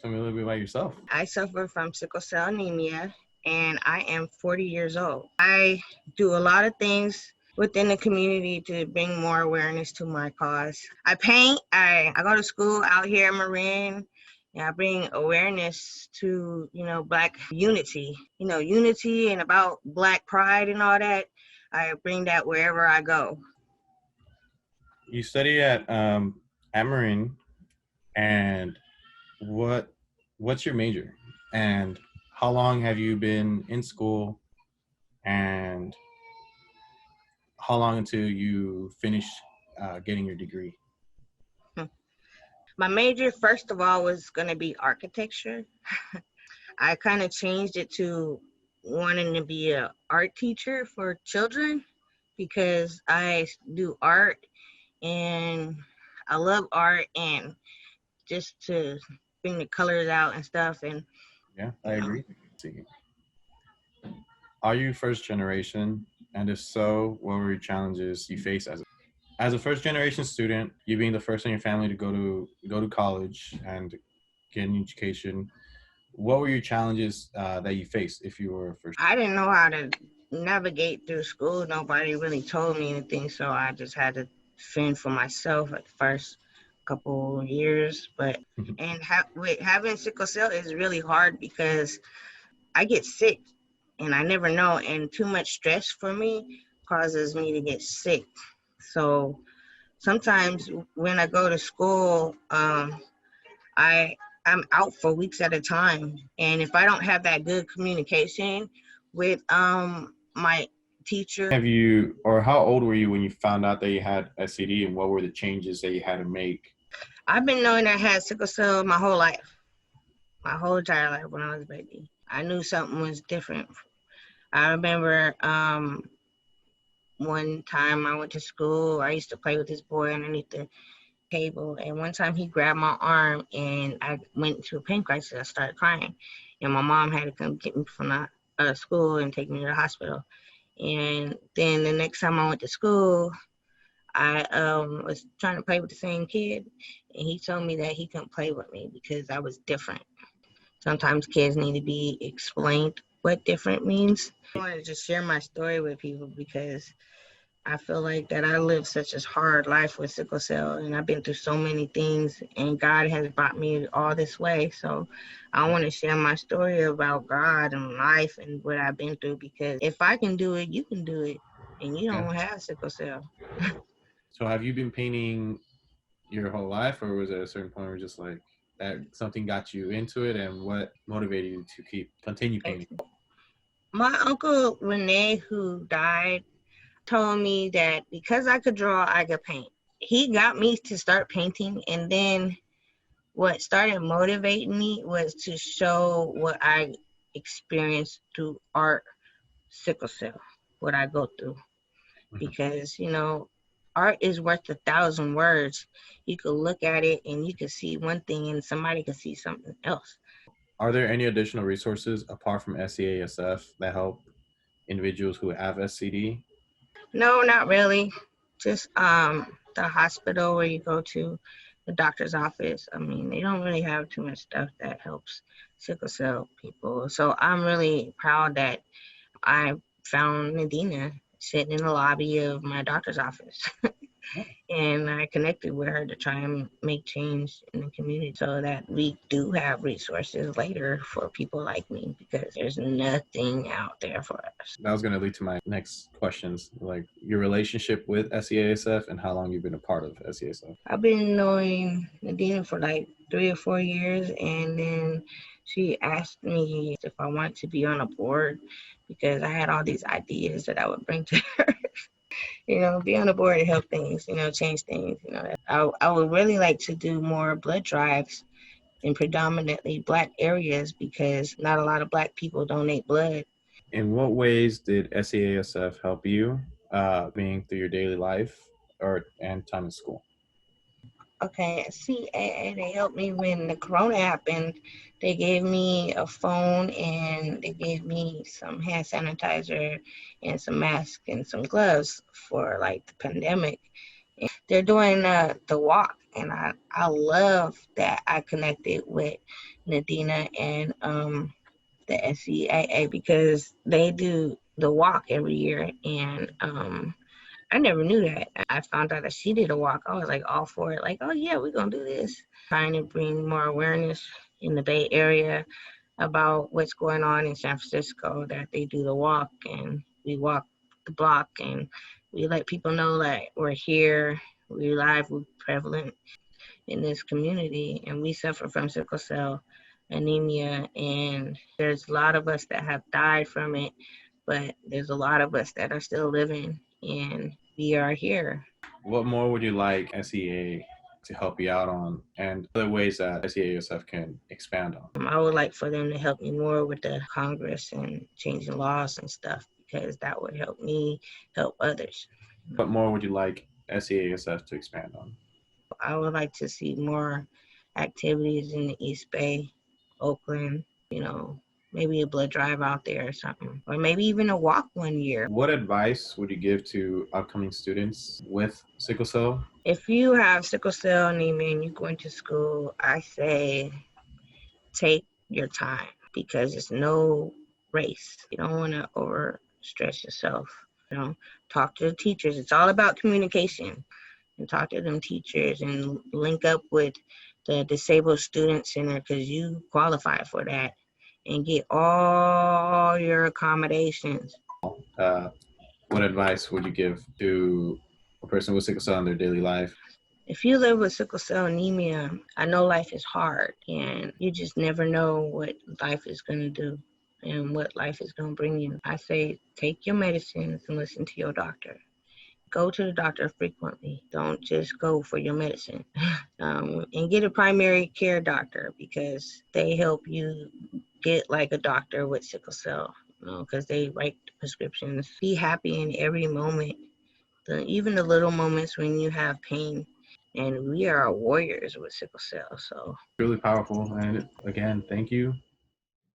Tell me a little bit about yourself. I suffer from sickle cell anemia, and I am 40 years old. I do a lot of things within the community to bring more awareness to my cause. I paint, I go to school out here in Marin, and I bring awareness to, Black unity, unity and about Black pride and all that. I bring that wherever I go. You study at Marine, and what's your major? And how long have you been in school? And how long until you finish getting your degree? My major, first of all, was going to be architecture. I kind of changed it to wanting to be an art teacher for children because I do art and I love art and just to bring the colors out and stuff. And Yeah, I agree. Are you first generation? And if so, what were your challenges you faced as a first generation student? You being the first in your family to go to college and get an education. What were your challenges that you faced if you were first? I didn't know how to navigate through school. Nobody really told me anything, so I just had to fend for myself at the first couple of years. But with having sickle cell is really hard because I get sick and I never know, and too much stress for me causes me to get sick. So sometimes when I go to school, I'm out for weeks at a time, and if I don't have that good communication with my teacher. Have you, or how old were you when you found out that you had SCD, and what were the changes that you had to make? I've been knowing I had sickle cell my whole life, my whole entire life when I was a baby. I knew something was different. I remember one time I went to school. I used to play with this boy underneath the table, and one time he grabbed my arm and I went into a pain crisis. I started crying, and my mom had to come get me from the school and take me to the hospital. And then the next time I went to school, I was trying to play with the same kid, and he told me that he couldn't play with me because I was different. Sometimes kids need to be explained what different means. I wanted to just share my story with people because I feel like that I lived such a hard life with sickle cell, and I've been through so many things, and God has brought me all this way. So I want to share my story about God and life and what I've been through, because if I can do it, you can do it, and you don't have sickle cell. So have you been painting your whole life, or was it a certain point where just like that something got you into it, and what motivated you to continue painting? My uncle Renee, who died, told me that because I could draw, I could paint. He got me to start painting, and then what started motivating me was to show what I experienced through art, sickle cell, what I go through. Because, art is worth 1,000 words. You could look at it and you could see one thing and somebody could see something else. Are there any additional resources apart from SCASF that help individuals who have SCD? No, not really. Just the hospital where you go to, the doctor's office. I mean, they don't really have too much stuff that helps sickle cell people. So I'm really proud that I found Nadina sitting in the lobby of my doctor's office. And I connected with her to try and make change in the community so that we do have resources later for people like me, because there's nothing out there for us. That was going to lead to my next questions, like your relationship with SCASF and how long you've been a part of SCASF. I've been knowing Nadina for like 3 or 4 years, and then she asked me if I wanted to be on a board because I had all these ideas that I would bring to her. Be on the board and help things, change things. I would really like to do more blood drives in predominantly Black areas because not a lot of Black people donate blood. In what ways did SCASF help you being through your daily life and time in school? Okay, SCAA, they helped me when the corona happened. They gave me a phone and they gave me some hand sanitizer and some masks and some gloves for like the pandemic. And they're doing the walk And I love that I connected with Nadina and the SCAA because they do the walk every year. And I never knew that. I found out that she did a walk. I was like all for it. Like, oh yeah, we're gonna do this. Trying to bring more awareness in the Bay Area about what's going on in San Francisco, that they do the walk and we walk the block and we let people know that we're here, we're live, we're prevalent in this community, and we suffer from sickle cell anemia. And there's a lot of us that have died from it, but there's a lot of us that are still living, and we are here. What more would you like SEA to help you out on, and other ways that SEASF can expand on? I would like for them to help me more with the Congress and changing laws and stuff, because that would help me help others. What more would you like SEASF to expand on? I would like to see more activities in the East Bay, Oakland, maybe a blood drive out there or something, or maybe even a walk one year. What advice would you give to upcoming students with sickle cell? If you have sickle cell anemia and you're going to school, I say take your time, because it's no race. You don't want to overstress yourself. Talk to the teachers. It's all about communication. And talk to them teachers and link up with the Disabled Student Center, because you qualify for that, and get all your accommodations. What advice would you give to a person with sickle cell in their daily life? If you live with sickle cell anemia, I know life is hard, and you just never know what life is going to do and what life is going to bring you. I say take your medicines and listen to your doctor. Go to the doctor frequently. Don't just go for your medicine. And get a primary care doctor, because they help you get like a doctor with sickle cell, because they write prescriptions. Be happy in every moment, even the little moments when you have pain. And we are warriors with sickle cell. So Really powerful. And again, thank you